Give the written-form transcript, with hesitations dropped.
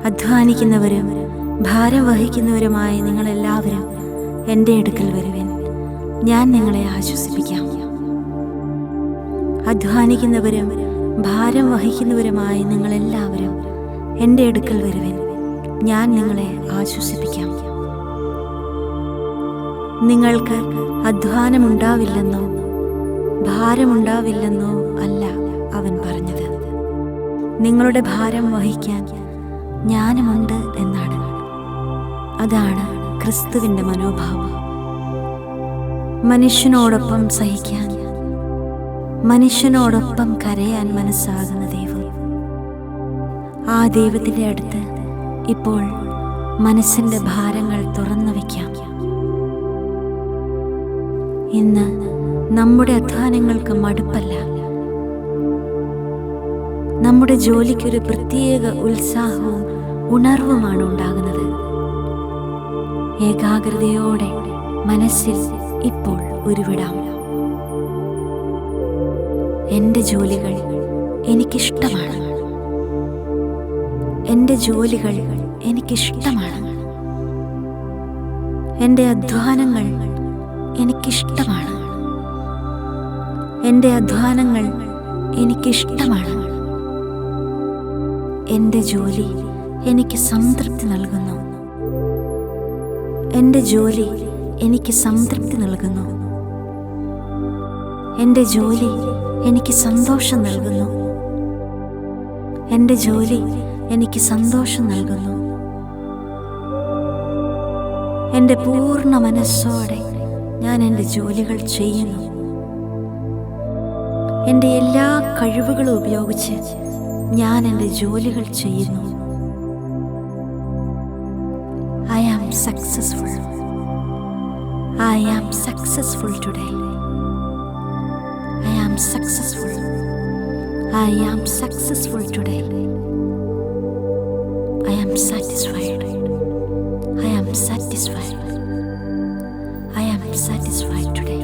അധ്വാനിക്കുന്നവരും ഭാരം വഹിക്കുന്നവരുമായ നിങ്ങളെല്ലാവരും എൻ്റെ അടുക്കൽ വരുവിൻ, ഞാൻ നിങ്ങളെ ആശ്വസിപ്പിക്കാം. അധ്വാനിക്കുന്നവരും ഭാരം വഹിക്കുന്നവരുമായ നിങ്ങളെല്ലാവരും എൻ്റെ അടുക്കൽ വരുവിൻ, ഞാൻ നിങ്ങളെ ആശ്വസിപ്പിക്കാം. നിങ്ങൾക്ക് അധ്വാനമുണ്ടാവില്ലെന്നോ ഭാരമുണ്ടാവില്ലെന്നോ അല്ല അവൻ പറഞ്ഞത്, നിങ്ങളുടെ ഭാരം വഹിക്കാൻ ഞാനുമുണ്ട് എന്നാണ്. അതാണ് ക്രിസ്തുവിൻ്റെ മനോഭാവം. മനുഷ്യനോടൊപ്പം സഹിക്കാൻ, മനുഷ്യനോടൊപ്പം കരയാൻ മനസ്സാകുന്ന ദൈവം. ആ ദൈവത്തിൻ്റെ അടുത്ത് ഇപ്പോൾ മനസ്സിൻ്റെ ഭാരങ്ങൾ തുറന്നു വയ്ക്കാം. ഇന്ന് നമ്മുടെ അധ്വാനങ്ങൾക്ക് മടുപ്പല്ല, നമ്മുടെ ജോലിക്കൊരു പ്രത്യേക ഉത്സാഹവും ഉണർവുമാണ് ഉണ്ടാകുന്നത്. ഏകാഗ്രതയോടെ മനസ്സിൽ ഇപ്പോൾ ഉരുവിടാം. എൻ്റെ ജോലികൾ എനിക്കിഷ്ടമാണ്, എൻ്റെ ജോലികൾ എനിക്കിഷ്ടമാണ്, എൻ്റെ അധ്വാനങ്ങൾ എനിക്കിഷ്ടമാണ്, എൻ്റെ അധ്വാനങ്ങൾ എനിക്കിഷ്ടമാണ്. എൻ്റെ ജോലി എനിക്ക് സംതൃപ്തി നൽകുന്നു, എൻ്റെ ജോലി എനിക്ക് സംതൃപ്തി നൽകുന്നു, എൻ്റെ ജോലി എനിക്ക് സന്തോഷം നൽകുന്നു, എൻ്റെ ജോലി എനിക്ക് സന്തോഷം നൽകുന്നു. എൻ്റെ പൂർണ്ണ മനസ്സോടെ ഞാൻ എൻ്റെ ജോലികൾ ചെയ്യുന്നു. എൻ്റെ എല്ലാ കഴിവുകളും ഉപയോഗിച്ച് ഞാൻ എൻ്റെ ജോലികൾ ചെയ്യുന്നു. I am successful. I am successful today. I am successful. I am successful today. I am satisfied. I am satisfied. I am satisfied today.